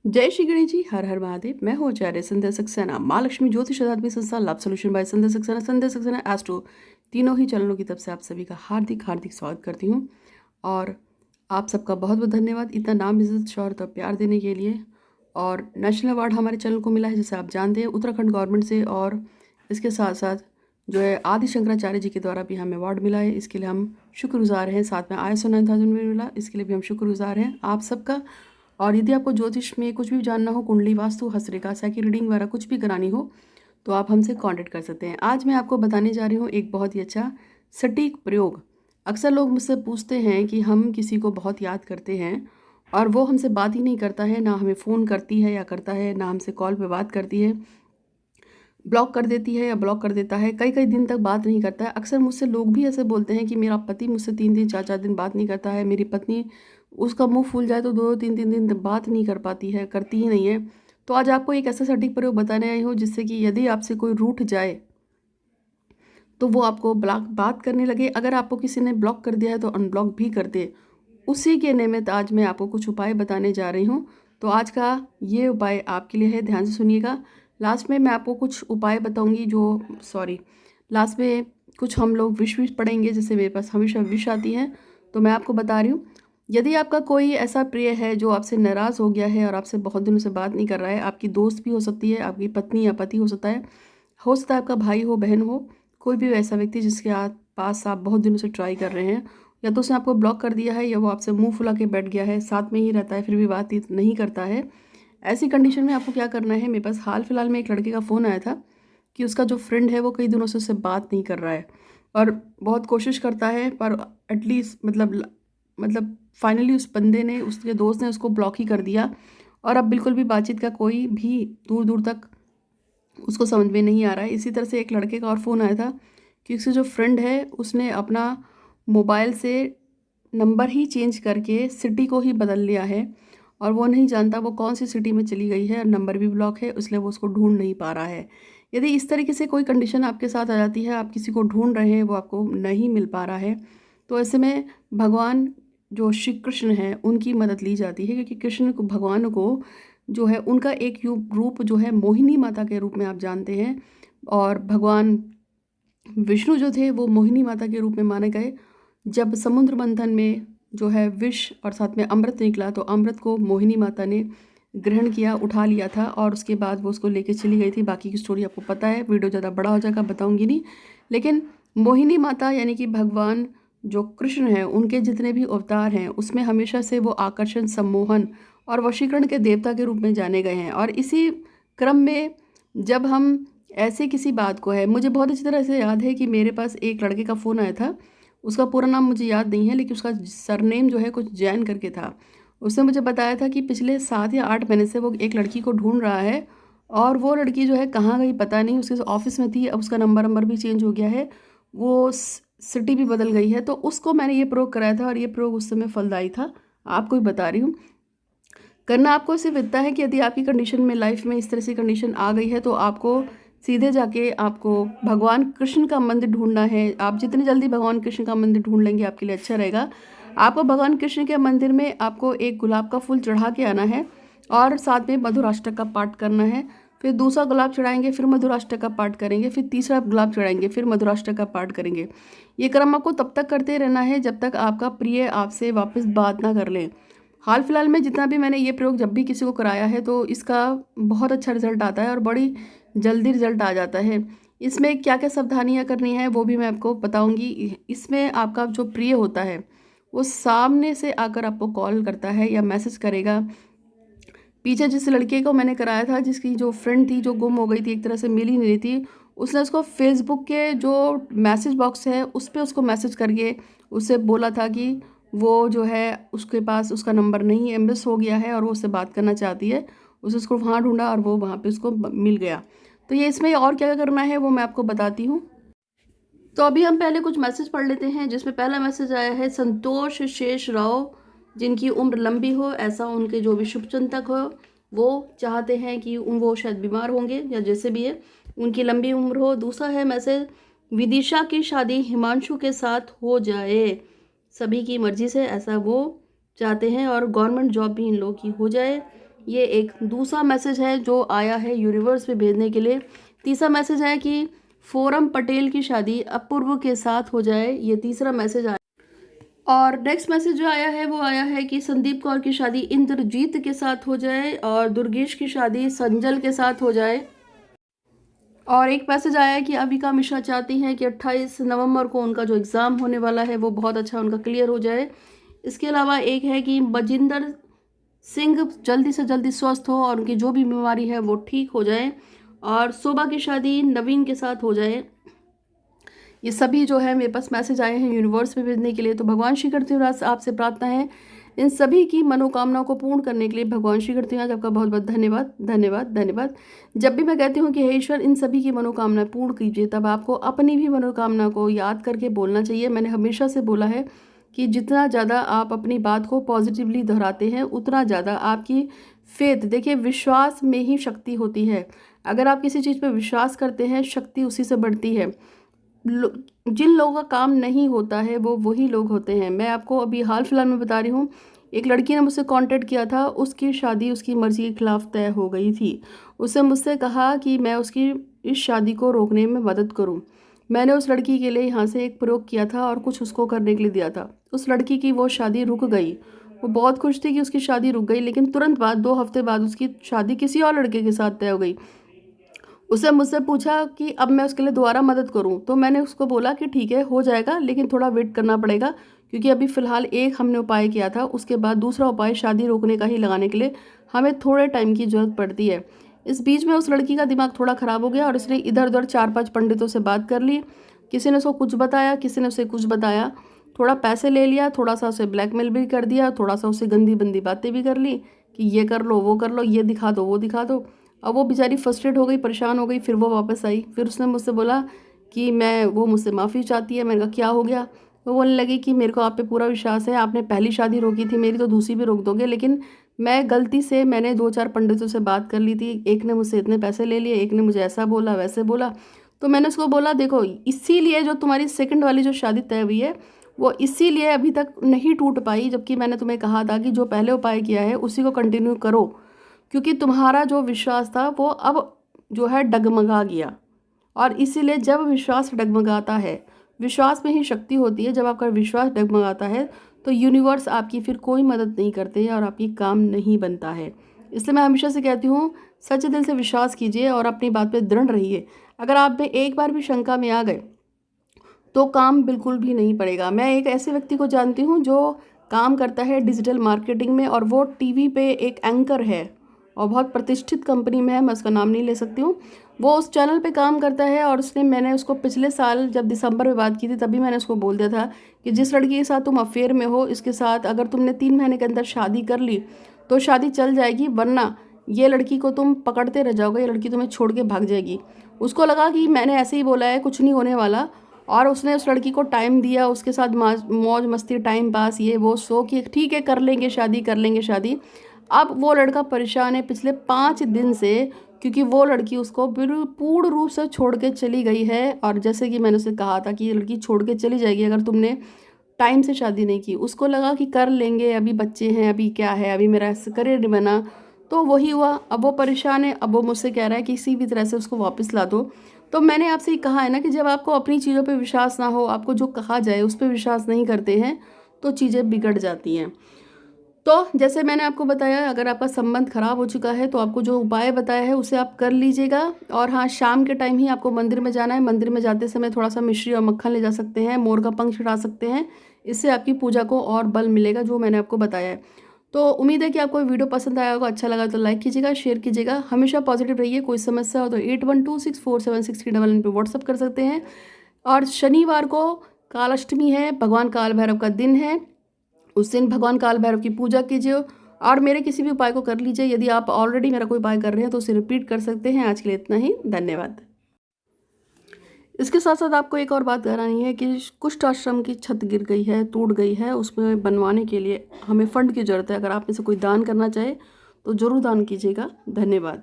जय श्री गणेश जी। हर हर महादेव। मैं हूँ आचार्य संध्या सक्सेना, माँ लक्ष्मी ज्योतिष शताब्दी संस्थान लाभ सोल्यूशन बाय संध्या सक्सेना एस्ट्रो, तीनों ही चैनलों की तरफ से आप सभी का हार्दिक हार्दिक स्वागत करती हूँ। और आप सबका बहुत बहुत धन्यवाद इतना नाम इज्जत शौहरत और प्यार देने के लिए। और नेशनल अवार्ड हमारे चैनल को मिला है, जैसे आप जानते हैं, उत्तराखंड गवर्नमेंट से। और इसके साथ साथ जो है आदि शंकराचार्य जी के द्वारा भी हमें अवार्ड मिला है, इसके लिए हम शुक्रगुजार हैं। साथ में ISO 9000 में मिला, इसके लिए भी हम शुक्रगुजार हैं आप सबका। और यदि आपको ज्योतिष में कुछ भी जानना हो, कुंडली, वास्तु, हस्तरेखा, की रीडिंग वगैरह कुछ भी करानी हो, तो आप हमसे कांटेक्ट कर सकते हैं। आज मैं आपको बताने जा रही हूँ एक बहुत ही अच्छा सटीक प्रयोग। अक्सर लोग मुझसे पूछते हैं कि हम किसी को बहुत याद करते हैं और वो हमसे बात ही नहीं करता है, ना हमें फ़ोन करती है या करता है, ना हमसे कॉल पे बात करती है, ब्लॉक कर देती है या ब्लॉक कर देता है, कई कई दिन तक बात नहीं करता है। अक्सर मुझसे लोग भी ऐसे बोलते हैं कि मेरा पति मुझसे 3 दिन 4 दिन बात नहीं करता है, मेरी पत्नी, उसका मुंह फूल जाए तो 2 2 3 3 दिन तक बात नहीं कर पाती है, करती ही नहीं है। तो आज आपको एक ऐसा सटीक प्रयोग बताने आई हूँ जिससे कि यदि आपसे कोई रूठ जाए तो वो आपको ब्लॉक बात करने लगे। अगर आपको किसी ने ब्लॉक कर दिया है तो अनब्लॉक भी कर दे। उसी के निमित्त आज मैं आपको कुछ उपाय बताने जा रही हूँ। तो आज का ये उपाय आपके लिए है, ध्यान से सुनिएगा। लास्ट में मैं आपको कुछ उपाय बताऊंगी लास्ट में कुछ हम लोग विश विश पढ़ेंगे, जैसे मेरे पास हमेशा विश आती है, तो मैं आपको बता रही हूँ। यदि आपका कोई ऐसा प्रिय है जो आपसे नाराज़ हो गया है और आपसे बहुत दिनों से बात नहीं कर रहा है, आपकी दोस्त भी हो सकती है, आपकी पत्नी या पति हो सकता है आपका भाई हो, बहन हो, कोई भी वैसा व्यक्ति जिसके पास आप बहुत दिनों से ट्राई कर रहे हैं, या तो उसने आपको ब्लॉक कर दिया है या वो आपसे मुंह फुला के बैठ गया है, साथ में ही रहता है फिर भी बातचीत नहीं करता है। ऐसी कंडीशन में आपको क्या करना है, मेरे पास हाल फिलहाल में एक लड़के का फ़ोन आया था कि उसका जो फ्रेंड है वो कई दिनों से उससे बात नहीं कर रहा है और बहुत कोशिश करता है, पर एटलीस्ट मतलब फाइनली उस बंदे ने, उसके दोस्त ने उसको ब्लॉक ही कर दिया। और अब बिल्कुल भी बातचीत का कोई भी दूर दूर तक उसको समझ में नहीं आ रहा है। इसी तरह से एक लड़के का और फ़ोन आया था कि उसके जो फ्रेंड है उसने अपना मोबाइल से नंबर ही चेंज करके सिटी को ही बदल लिया है और वो नहीं जानता वो कौन सी सिटी में चली गई है, और नंबर भी ब्लॉक है, इसलिए वो उसको ढूंढ नहीं पा रहा है। यदि इस तरीके से कोई कंडीशन आपके साथ आ जाती है, आप किसी को ढूंढ रहे हैं, वो आपको नहीं मिल पा रहा है, तो ऐसे में भगवान जो श्री कृष्ण हैं उनकी मदद ली जाती है, क्योंकि कृष्ण को, भगवान को जो है, उनका एक रूप जो है मोहिनी माता के रूप में आप जानते हैं। और भगवान विष्णु जो थे वो मोहिनी माता के रूप में माने गए। जब समुद्र मंथन में जो है विष और साथ में अमृत निकला, तो अमृत को मोहिनी माता ने ग्रहण किया, उठा लिया था, और उसके बाद वो उसको लेके चली गई थी। बाकी की स्टोरी आपको पता है, वीडियो ज़्यादा बड़ा हो जाएगा, बताऊंगी नहीं। लेकिन मोहिनी माता यानी कि भगवान जो कृष्ण हैं, उनके जितने भी अवतार हैं उसमें हमेशा से वो आकर्षण, सम्मोहन और वशीकरण के देवता के रूप में जाने गए हैं। और इसी क्रम में जब हम ऐसे किसी बात को है, मुझे बहुत अच्छी तरह से याद है कि मेरे पास एक लड़के का फ़ोन आया था, उसका पूरा नाम मुझे याद नहीं है, लेकिन उसका सरनेम जो है कुछ जैन करके था। उसने मुझे बताया था कि पिछले 7 या 8 महीने से वो एक लड़की को ढूंढ रहा है, और वो लड़की जो है कहाँ गई पता नहीं, उसके ऑफिस में थी, अब उसका नंबर भी चेंज हो गया है, वो सिटी भी बदल गई है। तो उसको मैंने ये प्रयोग कराया था और ये प्रयोग उस समय फलदायी था। आपको भी बता रही हूँ, करना आपको सिर्फ इतना है कि यदि आपकी कंडीशन में, लाइफ में इस तरह से कंडीशन आ गई है, तो आपको सीधे जाके आपको भगवान कृष्ण का मंदिर ढूंढना है। आप जितनी जल्दी भगवान कृष्ण का मंदिर ढूंढ लेंगे आपके लिए अच्छा रहेगा। आपको भगवान कृष्ण के मंदिर में आपको एक गुलाब का फूल चढ़ा के आना है और साथ में मधुराष्टक का पाठ करना है। फिर दूसरा गुलाब चढ़ाएंगे, फिर मधुराष्टक का पाठ करेंगे, फिर तीसरा गुलाब चढ़ाएंगे, फिर मधुराष्टक का पाठ करेंगे। ये क्रम आपको तब तक करते रहना है जब तक आपका प्रिय आपसे वापस बात ना कर ले। हाल फिलहाल में जितना भी मैंने ये प्रयोग जब भी किसी को कराया है, तो इसका बहुत अच्छा रिजल्ट आता है और बड़ी जल्दी रिजल्ट आ जाता है। इसमें क्या क्या सावधानियां करनी है वो भी मैं आपको बताऊंगी। इसमें आपका जो प्रिय होता है वो सामने से आकर आपको कॉल करता है या मैसेज करेगा। पीछे जिस लड़के को मैंने कराया था, जिसकी जो फ्रेंड थी जो गुम हो गई थी, एक तरह से मिल ही नहीं रही थी, उसने उसको फेसबुक के जो मैसेज बॉक्स है उस पर उसको मैसेज करके उससे बोला था कि वो जो है उसके पास उसका नंबर नहीं है, मिस हो गया है और वो उससे बात करना चाहती है। उसको वहाँ ढूंढा और वो वहाँ पे उसको मिल गया। तो ये इसमें और क्या करना है वो मैं आपको बताती हूँ। तो अभी हम पहले कुछ मैसेज पढ़ लेते हैं, जिसमें पहला मैसेज आया है, संतोष शेष राव, जिनकी उम्र लंबी हो, ऐसा उनके जो भी शुभचिंतक हो वो चाहते हैं कि वो शायद बीमार होंगे या जैसे भी है, उनकी लंबी उम्र हो। दूसरा है मैसेज, विदिशा की शादी हिमांशु के साथ हो जाए, सभी की मर्जी से ऐसा वो चाहते हैं, और गवर्नमेंट जॉब भी इन लोगों की हो जाए। ये एक दूसरा मैसेज है जो आया है यूनिवर्स में भेजने के लिए। तीसरा मैसेज है कि फोरम पटेल की शादी अपूर्व के साथ हो जाए, ये तीसरा मैसेज आया। और नेक्स्ट मैसेज जो आया है वो आया है कि संदीप कौर की शादी इंद्रजीत के साथ हो जाए और दुर्गेश की शादी संजल के साथ हो जाए। और एक मैसेज आया है कि अविका मिश्रा चाहती हैं कि 28 नवंबर को उनका जो एग्ज़ाम होने वाला है वो बहुत अच्छा उनका क्लियर हो जाए। इसके अलावा एक है कि बजिंदर सिंह जल्दी से जल्दी स्वस्थ हो और उनकी जो भी बीमारी है वो ठीक हो जाए। और शोभा की शादी नवीन के साथ हो जाए। ये सभी जो है मेरे पास मैसेज आए हैं यूनिवर्स में भेजने के लिए। तो भगवान श्री कृष्ण आपसे प्रार्थना है इन सभी की मनोकामनाओं को पूर्ण करने के लिए। भगवान श्री कृष्ण आपका बहुत बहुत धन्यवाद धन्यवाद धन्यवाद। जब भी मैं कहती हूँ कि हे ईश्वर इन सभी की मनोकामना पूर्ण कीजिए, तब आपको अपनी भी मनोकामना को याद करके बोलना चाहिए। मैंने हमेशा से बोला है कि जितना ज़्यादा आप अपनी बात को पॉजिटिवली दोहराते हैं उतना ज़्यादा आपकी फेथ, देखिए विश्वास में ही शक्ति होती है। अगर आप किसी चीज़ पर विश्वास करते हैं शक्ति उसी से बढ़ती है। जिन लोगों का काम नहीं होता है वो वही लोग होते हैं। मैं आपको अभी हाल फिलहाल में बता रही हूँ, एक लड़की ने मुझसे कांटेक्ट किया था, उसकी शादी उसकी मर्ज़ी के खिलाफ़ तय हो गई थी। उसने मुझसे कहा कि मैं उसकी इस शादी को रोकने में मदद करूँ। मैंने उस लड़की के लिए यहाँ से एक प्रयोग किया था और कुछ उसको करने के लिए दिया था। उस लड़की की वो शादी रुक गई। वो बहुत खुश थी कि उसकी शादी रुक गई, लेकिन तुरंत बाद 2 हफ्ते बाद उसकी शादी किसी और लड़के के साथ तय हो गई। उसने मुझसे पूछा कि अब मैं उसके लिए दोबारा मदद करूं, तो मैंने उसको बोला कि ठीक है हो जाएगा, लेकिन थोड़ा वेट करना पड़ेगा, क्योंकि अभी फ़िलहाल एक हमने उपाय किया था, उसके बाद दूसरा उपाय शादी रोकने का ही लगाने के लिए हमें थोड़े टाइम की ज़रूरत पड़ती है। इस बीच में उस लड़की का दिमाग थोड़ा ख़राब हो गया और उसने इधर उधर 4-5 पंडितों से बात कर ली। किसी ने उसको कुछ बताया, किसी ने उसे कुछ बताया, थोड़ा पैसे ले लिया, थोड़ा सा उसे ब्लैकमेल भी कर दिया, थोड़ा सा उसे गंदी बंदी बातें भी कर ली कि ये कर लो वो कर लो, ये दिखा दो वो दिखा दो। अब वो बेचारी फ्रस्ट्रेट हो गई, परेशान हो गई। फिर वो वापस आई, फिर उसने मुझसे बोला कि वो मुझसे माफ़ी चाहती है। मैंने कहा क्या हो गया? वो बोलने लगी कि मेरे को आप पे पूरा विश्वास है, आपने पहली शादी रोकी थी मेरी, तो दूसरी भी रोक दोगे, लेकिन मैं गलती से मैंने 2-4 पंडितों से बात कर ली थी, एक ने मुझसे इतने पैसे ले लिए, एक ने मुझे ऐसा बोला वैसे बोला। तो मैंने उसको बोला देखो, इसीलिए जो तुम्हारी सेकंड वाली जो शादी तय हुई है वो इसीलिए अभी तक नहीं टूट पाई, जबकि मैंने तुम्हें कहा था कि जो पहले उपाय किया है उसी को कंटिन्यू करो, क्योंकि तुम्हारा जो विश्वास था वो अब जो है डगमगा गया। और इसीलिए जब विश्वास डगमगाता है, विश्वास में ही शक्ति होती है, जब आपका विश्वास डगमगाता है तो यूनिवर्स आपकी फिर कोई मदद नहीं करते और आपकी काम नहीं बनता है। इसलिए मैं हमेशा से कहती हूँ सच्चे दिल से विश्वास कीजिए और अपनी बात पे दृढ़ रहिए। अगर आप में एक बार भी शंका में आ गए तो काम बिल्कुल भी नहीं पड़ेगा। मैं एक ऐसे व्यक्ति को जानती हूँ जो काम करता है डिजिटल मार्केटिंग में, और वो टीवी पे एक एंकर है और बहुत प्रतिष्ठित कंपनी में है, मैं उसका नाम नहीं ले सकती हूँ। वो उस चैनल पे काम करता है और मैंने उसको पिछले साल जब दिसंबर में बात की थी तभी मैंने उसको बोल दिया था कि जिस लड़की के साथ तुम अफेयर में हो, इसके साथ अगर तुमने 3 महीने के अंदर शादी कर ली तो शादी चल जाएगी, वरना ये लड़की को तुम पकड़ते रह जाओगे, ये लड़की तुम्हें छोड़ के भाग जाएगी। उसको लगा कि मैंने ऐसे ही बोला है, कुछ नहीं होने वाला, और उसने उस लड़की को टाइम दिया, उसके साथ मौज मस्ती टाइम पास ये वो सो कि ठीक है कर लेंगे शादी कर लेंगे शादी। अब वो लड़का परेशान है पिछले 5 दिन से, क्योंकि वो लड़की उसको पूर्ण रूप से छोड़ के चली गई है। और जैसे कि मैंने उसे कहा था कि ये लड़की छोड़ के चली जाएगी अगर तुमने टाइम से शादी नहीं की। उसको लगा कि कर लेंगे, अभी बच्चे हैं, अभी क्या है, अभी मेरा करियर नहीं बना, तो वही हुआ। अब वो परेशान है, अब वो मुझसे कह रहा है कि किसी भी तरह से उसको वापस ला दो। तो मैंने आपसे ही कहा है ना कि जब आपको अपनी चीज़ों पे विश्वास ना हो, आपको जो कहा जाए उस पर विश्वास नहीं करते हैं, तो चीज़ें बिगड़ जाती हैं। तो जैसे मैंने आपको बताया, अगर आपका संबंध खराब हो चुका है तो आपको जो उपाय बताया है उसे आप कर लीजिएगा। और हाँ, शाम के टाइम ही आपको मंदिर में जाना है। मंदिर में जाते समय थोड़ा सा मिश्री और मक्खन ले जा सकते हैं, मोर का पंख चढ़ा सकते हैं, इससे आपकी पूजा को और बल मिलेगा, जो मैंने आपको बताया है। तो उम्मीद है कि आपको वीडियो पसंद आया होगा, अच्छा लगा तो लाइक कीजिएगा, शेयर कीजिएगा। हमेशा पॉजिटिव रहिए, कोई समस्या हो तो 8126476399 पे व्हाट्सअप कर सकते हैं। और शनिवार को कालाष्टमी है, भगवान काल भैरव का दिन है, उस दिन भगवान काल भैरव की पूजा कीजिए और मेरे किसी भी उपाय को कर लीजिए। यदि आप ऑलरेडी मेरा कोई उपाय कर रहे हैं तो उसे रिपीट कर सकते हैं। आज के लिए इतना ही, धन्यवाद। इसके साथ साथ आपको एक और बात करानी है कि कुष्ठ आश्रम की छत गिर गई है, टूट गई है, उसमें बनवाने के लिए हमें फंड की ज़रूरत है। अगर आप में से कोई दान करना चाहे तो ज़रूर दान कीजिएगा। धन्यवाद।